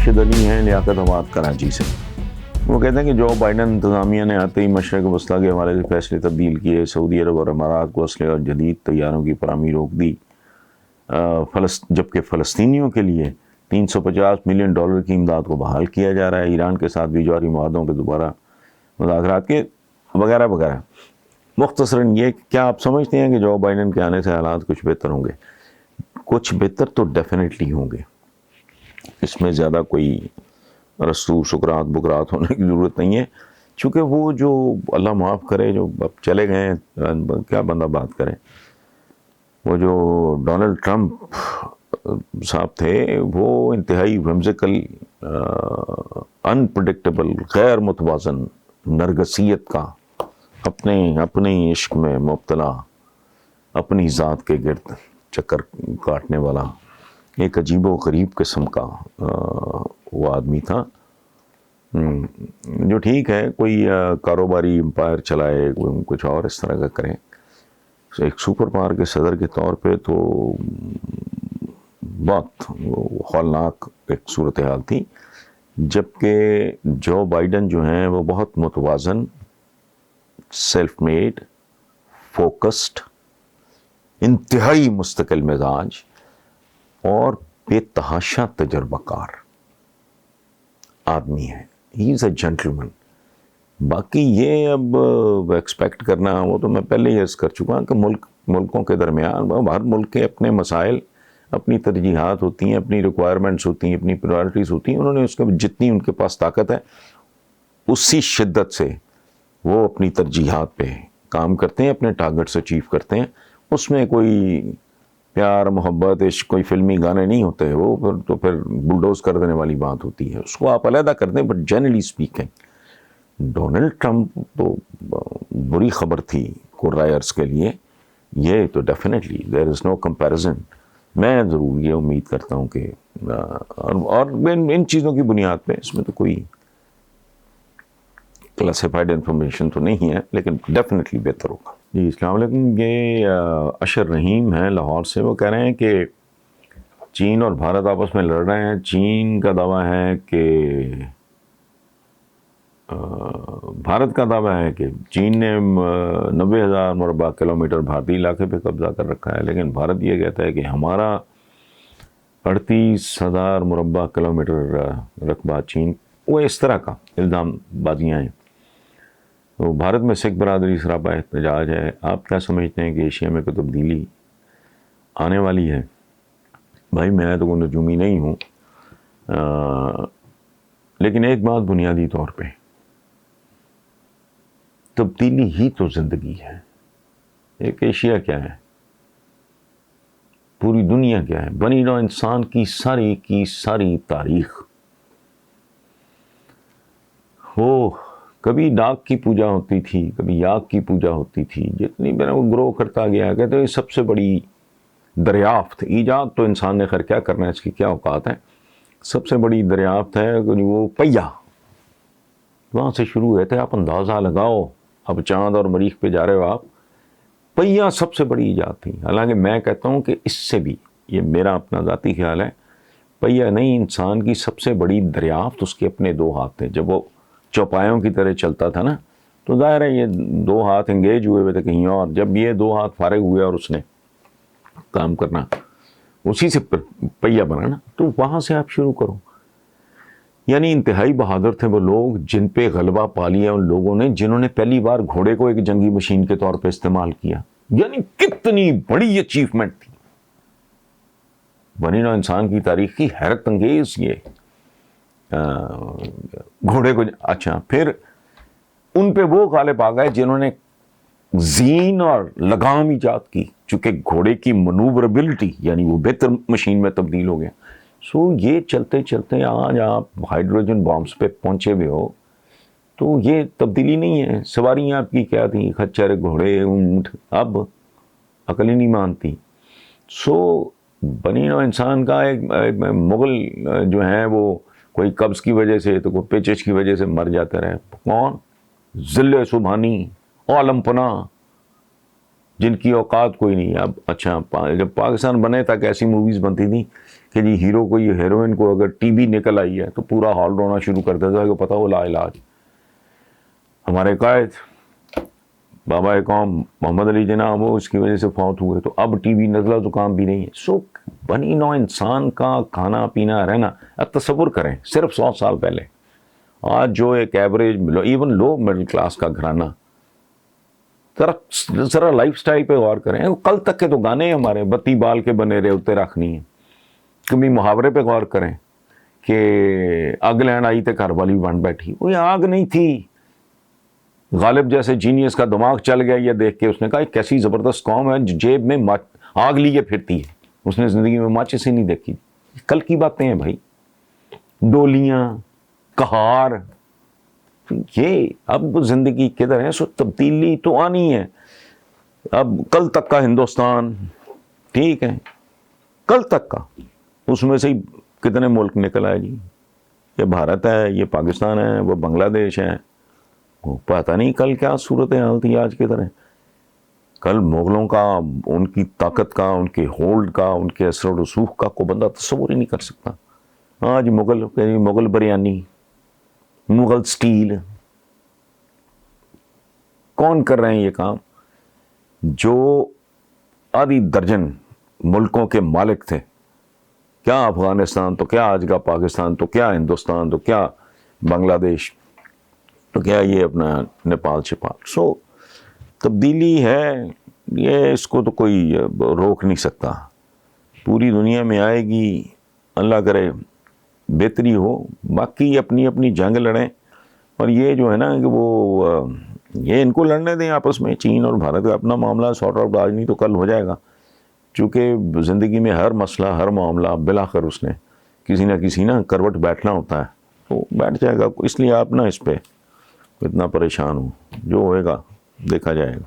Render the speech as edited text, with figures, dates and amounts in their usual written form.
راشد علی ہیں لیاقت آباد کراچی سے. وہ کہتے ہیں کہ جو بائیڈن انتظامیہ نے آتے ہی مشرق وسطیٰ کے حوالے سے فیصلے تبدیل کیے، سعودی عرب اور امارات کو اسلحے اور جدید طیاروں کی فراہمی روک دی، جبکہ فلسطینیوں کے لیے $350 ملین کی امداد کو بحال کیا جا رہا ہے، ایران کے ساتھ بھی جوہری معاہدوں کے دوبارہ مذاکرات کے وغیرہ وغیرہ. مختصراً یہ کیا آپ سمجھتے ہیں کہ جو بائیڈن کے آنے سے حالات کچھ بہتر ہوں گے؟ کچھ بہتر تو ڈیفینیٹلی ہوں گے، اس میں زیادہ کوئی رسو سکرات بکرات ہونے کی ضرورت نہیں ہے، چونکہ وہ جو اللہ معاف کرے جو اب چلے گئے ہیں، کیا بندہ بات کرے، وہ جو ڈونلڈ ٹرمپ صاحب تھے وہ انتہائی ومزیکل، انپریڈکٹیبل، غیر متوازن، نرگسیت کا، اپنے عشق میں مبتلا، اپنی ذات کے گرد چکر کاٹنے والا ایک عجیب و غریب قسم کا وہ آدمی تھا، جو ٹھیک ہے کوئی کاروباری امپائر چلائے، کچھ اور اس طرح کا کریں. ایک سپر پاور کے صدر کے طور پہ تو بہت ہولناک ایک صورتحال تھی، جبکہ جو بائیڈن جو ہیں وہ بہت متوازن، سیلف میڈ، فوکسڈ، انتہائی مستقل مزاج اور بے تحاشا تجربہ کار آدمی ہے. ہی از اے جینٹلمین. باقی یہ اب ایکسپیکٹ کرنا، وہ تو میں پہلے ہی عرض کر چکا ہوں کہ ملکوں کے درمیان ہر ملک کے اپنے مسائل، اپنی ترجیحات ہوتی ہیں، اپنی ریکوائرمنٹس ہوتی ہیں، اپنی پرائرٹیز ہوتی ہیں. انہوں نے اس کے جتنی ان کے پاس طاقت ہے اسی شدت سے وہ اپنی ترجیحات پہ کام کرتے ہیں، اپنے ٹارگٹس اچیو کرتے ہیں. اس میں کوئی پیار محبت عشق کوئی فلمی گانے نہیں ہوتے، وہ پھر بلڈوز کر دینے والی بات ہوتی ہے، اس کو آپ علیحدہ کر دیں. But generally speaking Donald Trump تو بری خبر تھی کرائرز کے لیے، یہ تو definitely there is know comparison. میں ضرور یہ امید کرتا ہوں کہ اور ان چیزوں کی بنیاد پہ اس میں تو کوئی کلاسیفائڈ انفارمیشن تو نہیں ہے، لیکن ڈیفینیٹلی بہتر ہوگا. جی السلام علیکم. یہ اشر رحیم ہیں لاہور سے. وہ کہہ رہے ہیں کہ چین اور بھارت آپس میں لڑ رہے ہیں. چین کا دعویٰ ہے کہ بھارت کا دعویٰ ہے کہ چین نے 90,000 مربع کلومیٹر بھارتی علاقے پہ قبضہ کر رکھا ہے، لیکن بھارت یہ کہتا ہے کہ ہمارا 38,000 مربع کلومیٹر رقبہ چین. وہ اس طرح کا الزام بازیاں ہیں. تو بھارت میں سکھ برادری سراپا احتجاج ہے. آپ کیا سمجھتے ہیں کہ ایشیا میں کوئی تبدیلی آنے والی ہے؟ بھائی میں تو کوئی نجومی نہیں ہوں، لیکن ایک بات بنیادی طور پہ، تبدیلی ہی تو زندگی ہے. ایک ایشیا کیا ہے، پوری دنیا کیا ہے، بنی نوع انسان کی ساری تاریخ. وہ کبھی ڈاک کی پوجا ہوتی تھی، کبھی یاگ کی پوجا ہوتی تھی، جتنی میں نے وہ گرو کرتا گیا. کہتے ہیں سب سے بڑی دریافت، ایجاد تو انسان نے خیر کیا کرنا ہے، اس کی کیا اوقات ہے، سب سے بڑی دریافت ہے وہ پہیا. وہاں سے شروع ہوئے تھے. آپ اندازہ لگاؤ، اب چاند اور مریخ پہ جا رہے ہو آپ، پہیا سب سے بڑی ایجاد تھی. حالانکہ میں کہتا ہوں کہ اس سے بھی، یہ میرا اپنا ذاتی خیال ہے، پہیا نہیں، انسان کی سب سے بڑی دریافت اس کے اپنے 2 ہاتھ تھے. جب وہ چوپایوں کی طرح چلتا تھا نا، تو ظاہر ہے یہ 2 ہاتھ انگیج ہوئے تھے کہیں اور. جب یہ 2 ہاتھ فارغ ہوئے اور اس نے کام کرنا، اسی سے پہیا بنا نا، تو وہاں سے آپ شروع کرو. یعنی انتہائی بہادر تھے وہ لوگ جن پہ غلبہ پا لیا ان لوگوں نے، جنہوں نے پہلی بار گھوڑے کو ایک جنگی مشین کے طور پہ استعمال کیا. یعنی کتنی بڑی اچیومنٹ تھی بنی نوع انسان کی تاریخ کی، حیرت انگیز یہ گھوڑے کو. اچھا پھر ان پہ وہ غالب آ گئے جنہوں نے زین اور لگام ایجاد کی، چونکہ گھوڑے کی منووربلٹی، یعنی وہ بہتر مشین میں تبدیل ہو گیا. یہ چلتے چلتے آج آپ ہائیڈروجن بامبس پہ پہنچے ہوئے ہو. تو یہ تبدیلی نہیں ہے. سواریاں آپ کی کیا تھیں، خچر، گھوڑے، اونٹ، اب عقل ہی نہیں مانتی. بنی نوع انسان کا ایک مغل جو ہیں وہ کوئی قبض کی وجہ سے تو کوئی پیچش کی وجہ سے مر جاتے رہے. کون؟ ذل سبحانی، عالم پناہ، جن کی اوقات کوئی نہیں. اب اچھا جب پاکستان بنے تک ایسی موویز بنتی تھیں کہ جی ہیرو کو یہ ہیروئن کو اگر ٹی بی نکل آئی ہے تو پورا ہال رونا شروع کر دیتا ہے کہ پتہ وہ لا علاج. ہمارے قائد بابا قوم محمد علی جناح وہ اس کی وجہ سے فوت ہوئے, تو اب ٹی بی نزلہ زکام بھی نہیں ہے. سو بنی نوع انسان کا کھانا پینا رہنا, اب تصور کریں صرف 100 سال پہلے, آج جو ایک ایوریج ایون لو مڈل کلاس کا گھرانہ, ذرا لائف سٹائل پہ غور کریں. کل تک کے تو گانے ہیں ہمارے, بتی بال کے بنے رہے اتنے رکھنی ہے. کبھی محاورے پہ غور کریں کہ آگ لین آئی تے گھر والی بن بیٹھی, وہ آگ نہیں تھی. غالب جیسے جینیس کا دماغ چل گیا یہ دیکھ کے, اس نے کہا کیسی زبردست قوم ہے جیب میں آگ لیے پھرتی ہے. اس نے زندگی میں ماچس ہی نہیں دیکھی. کل کی باتیں ہیں بھائی, ڈولیاں, کہار, یہ اب زندگی کدھر ہے. سو تبدیلی تو آنی ہے. اب کل تک کا ہندوستان ٹھیک ہے, کل تک کا, اس میں سے ہی کتنے ملک نکل آئے جی. یہ بھارت ہے, یہ پاکستان ہے, وہ بنگلہ دیش ہے. وہ پتہ نہیں کل کیا صورت حال تھی, آج کدھر ہے. کل مغلوں کا, ان کی طاقت کا, ان کے ہولڈ کا, ان کے اثر و رسوخ کا کوئی بندہ تصور ہی نہیں کر سکتا. آج مغل بریانی, مغل سٹیل, کون کر رہے ہیں یہ کام؟ جو آدھی درجن ملکوں کے مالک تھے. کیا افغانستان, تو کیا آج کا پاکستان, تو کیا ہندوستان, تو کیا بنگلہ دیش, تو کیا یہ اپنا نیپال شپال. سو تبدیلی ہے یہ, اس کو تو کوئی روک نہیں سکتا. پوری دنیا میں آئے گی, اللہ کرے بہتری ہو. باقی اپنی اپنی جنگ لڑیں, اور یہ جو ہے نا کہ وہ یہ ان کو لڑنے دیں آپس میں. چین اور بھارت کا اپنا معاملہ سارٹ آؤٹ آج نہیں تو کل ہو جائے گا. چونکہ زندگی میں ہر مسئلہ, ہر معاملہ بالآخر اس نے کسی نہ کسی کروٹ بیٹھنا ہوتا ہے, تو بیٹھ جائے گا. اس لیے آپ اس پہ اتنا پریشان ہو, جو ہوئے گا دیکھا جائے گا.